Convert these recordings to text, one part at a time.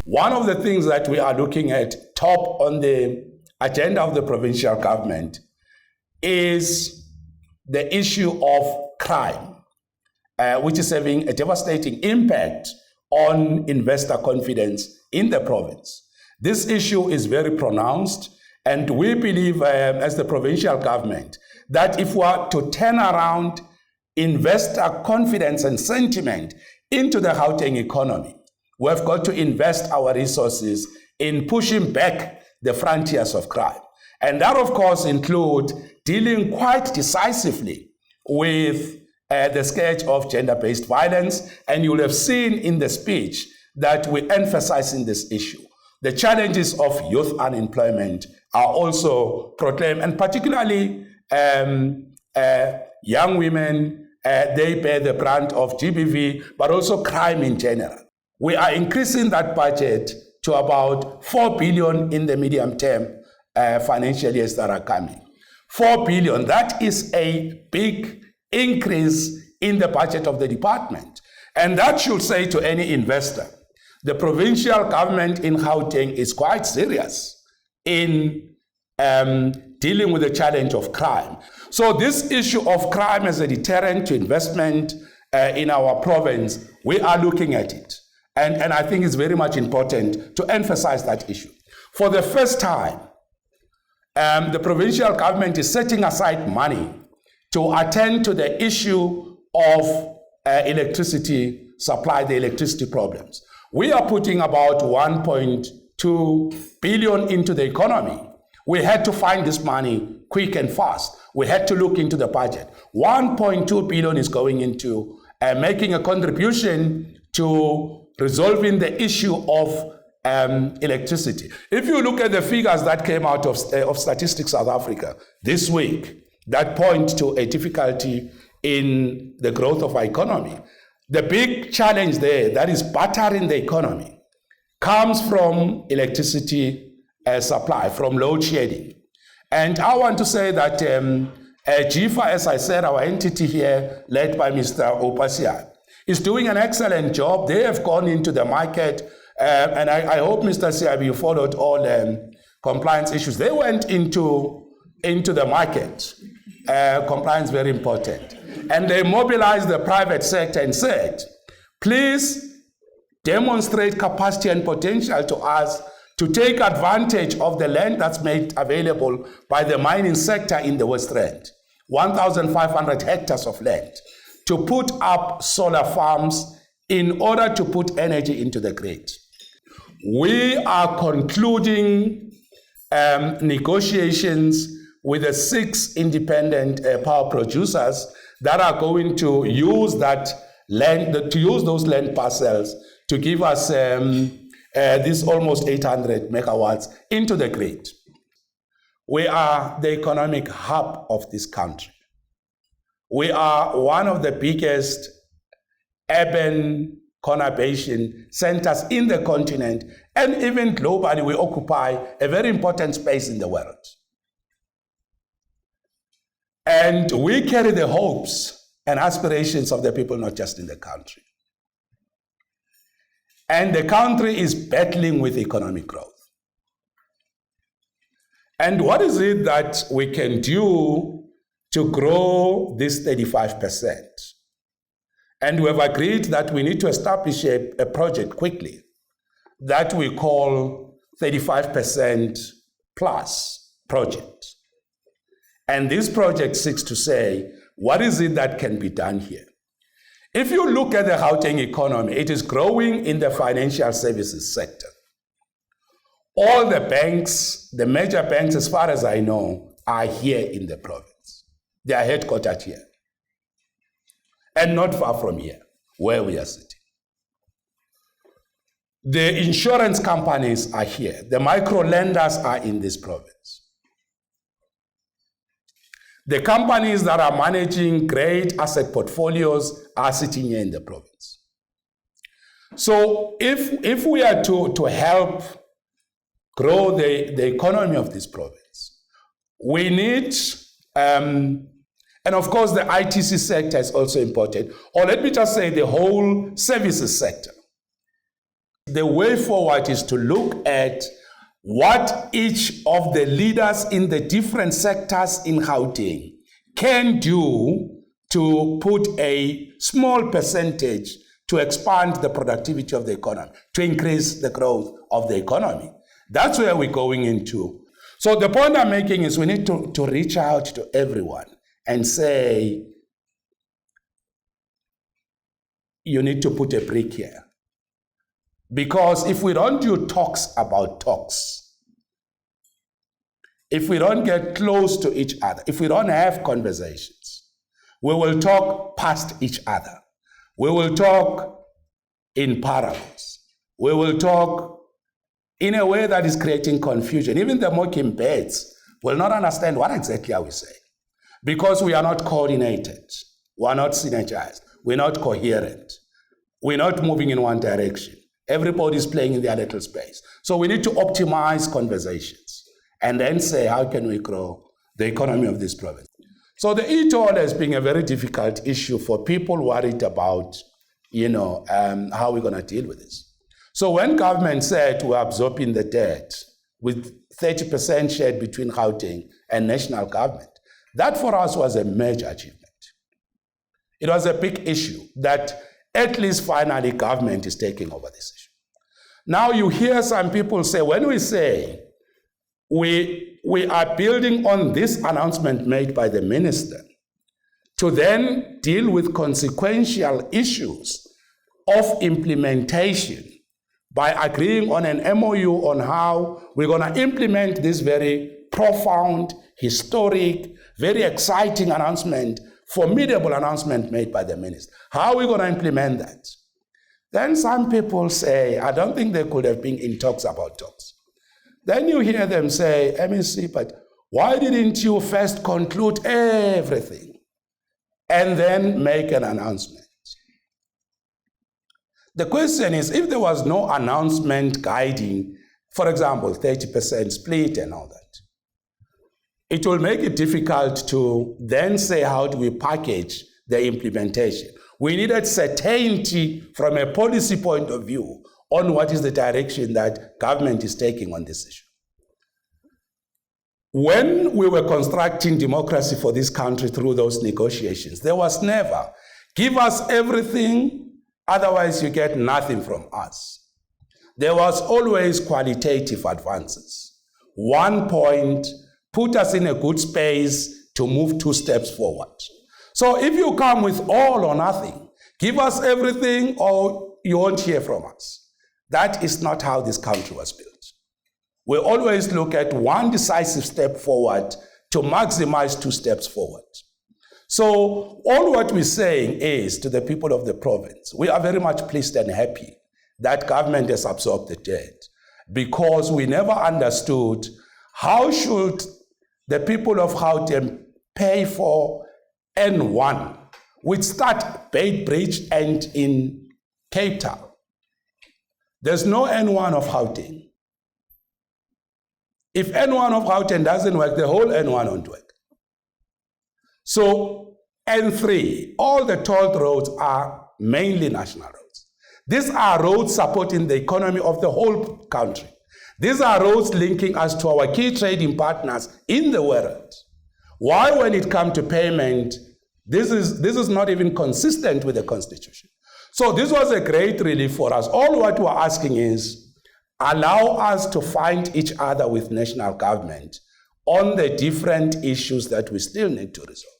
One of the things that we are looking at top on the agenda of the provincial government is the issue of crime, which is having a devastating impact on investor confidence in the province. This issue is very pronounced, and we believe as the provincial government that if we are to turn around investor confidence and sentiment into the Gauteng economy, we have got to invest our resources in pushing back the frontiers of crime. And that, of course, includes dealing quite decisively with the scourge of gender-based violence. And you'll have seen in the speech that we emphasize in this issue. The challenges of youth unemployment are also proclaimed, and particularly young women, they bear the brunt of GBV, but also crime in general. We are increasing that budget to about 4 billion in the medium term financial years that are coming. 4 billion, that is a big increase in the budget of the department. And that should say to any investor, the provincial government in Gauteng is quite serious in dealing with the challenge of crime. So this issue of crime as a deterrent to investment in our province, we are looking at it. And I think it's very much important to emphasize that issue. For the first time, the provincial government is setting aside money to attend to the issue of electricity supply, the electricity problems. We are putting about 1.2 billion into the economy. We had to find this money quick and fast. We had to look into the budget. 1.2 billion is going into making a contribution to resolving the issue of electricity. If you look at the figures that came out of Statistics South Africa this week, that point to a difficulty in the growth of our economy, the big challenge there, that is battering the economy, comes from electricity supply, from load shedding. And I want to say that GIFA, as I said, our entity here, led by Mr. Opasia, is doing an excellent job. They have gone into the market, and I hope, Mr. CIB, you followed all compliance issues. They went into the market. Compliance very important. And they mobilized the private sector and said, please demonstrate capacity and potential to us to take advantage of the land that's made available by the mining sector in the West Rand, 1,500 hectares of land, to put up solar farms in order to put energy into the grid. We are concluding negotiations with the 6 independent power producers that are going to use that land, to use those land parcels to give us this almost 800 megawatts into the grid. We are the economic hub of this country. We are one of the biggest urban conurbation centers in the continent, and even globally, we occupy a very important space in the world. And we carry the hopes and aspirations of the people, not just in the country. And the country is battling with economic growth. And what is it that we can do to grow this 35%? And we have agreed that we need to establish a project quickly that we call 35% plus project. And this project seeks to say, what is it that can be done here? If you look at the Gauteng economy, it is growing in the financial services sector. All the banks, the major banks, as far as I know, are here in the province. They are headquartered here. And not far from here, where we are sitting. The insurance companies are here. The micro lenders are in this province. The companies that are managing great asset portfolios are sitting here in the province. So if we are to help grow the economy of this province, we need, and of course the ITC sector is also important, or let me just say the whole services sector. The way forward is to look at what each of the leaders in the different sectors in Gauteng can do to put a small percentage to expand the productivity of the economy, to increase the growth of the economy. That's where we're going into. So the point I'm making is we need to reach out to everyone and say, you need to put a brick here. Because if we don't do talks about talks, if we don't get close to each other, if we don't have conversations, we will talk past each other. We will talk in parables. We will talk in a way that is creating confusion. Even the mockingbirds will not understand what exactly are we saying, because we are not coordinated. We are not synergized. We're not coherent. We're not moving in one direction. Everybody's playing in their little space. So we need to optimize conversations and then say, how can we grow the economy of this province? So the e-toll has been a very difficult issue for people worried about, how we're going to deal with this. So when government said we're absorbing the debt with 30% shared between Gauteng and national government, that for us was a major achievement. It was a big issue that at least finally government is taking over this issue. Now you hear some people say, when we say we are building on this announcement made by the minister to then deal with consequential issues of implementation by agreeing on an MOU on how we're going to implement this very profound, historic, very exciting announcement, formidable announcement made by the minister. How are we going to implement that? Then some people say, I don't think they could have been in talks about talks. Then you hear them say, MEC, but why didn't you first conclude everything and then make an announcement? The question is, if there was no announcement guiding, for example, 30% split and all that, it will make it difficult to then say, how do we package the implementation? We needed certainty from a policy point of view on what is the direction that government is taking on this issue. When we were constructing democracy for this country through those negotiations, there was never, give us everything, otherwise you get nothing from us. There was always qualitative advances. 1 point, put us in a good space to move 2 steps forward. So if you come with all or nothing, give us everything or you won't hear from us. That is not how this country was built. We always look at 1 decisive step forward to maximize 2 steps forward. So all what we're saying is to the people of the province, we are very much pleased and happy that government has absorbed the debt, because we never understood how should the people of Gauteng pay for N1, which start Beitbridge and in Cape Town. There's no N1 of Gauteng. If N1 of Gauteng doesn't work, the whole N1 won't work. So N3, all the tolled roads are mainly national roads. These are roads supporting the economy of the whole country. These are roads linking us to our key trading partners in the world. Why, when it comes to payment, this is not even consistent with the Constitution. So this was a great relief for us. All what we're asking is, allow us to find each other with national government on the different issues that we still need to resolve.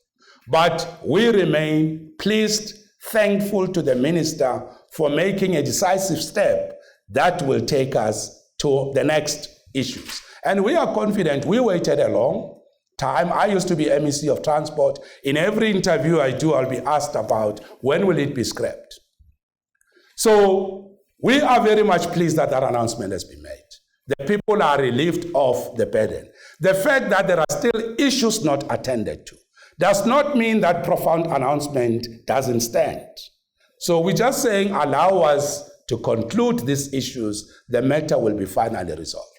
But we remain pleased, thankful to the minister for making a decisive step that will take us to the next issues. And we are confident. We waited a long time. I used to be MEC of Transport. In every interview I do, I'll be asked about when will it be scrapped. So we are very much pleased that that announcement has been made. The people are relieved of the burden. The fact that there are still issues not attended to does not mean that profound announcement doesn't stand. So we're just saying, allow us to conclude these issues, the matter will be finally resolved.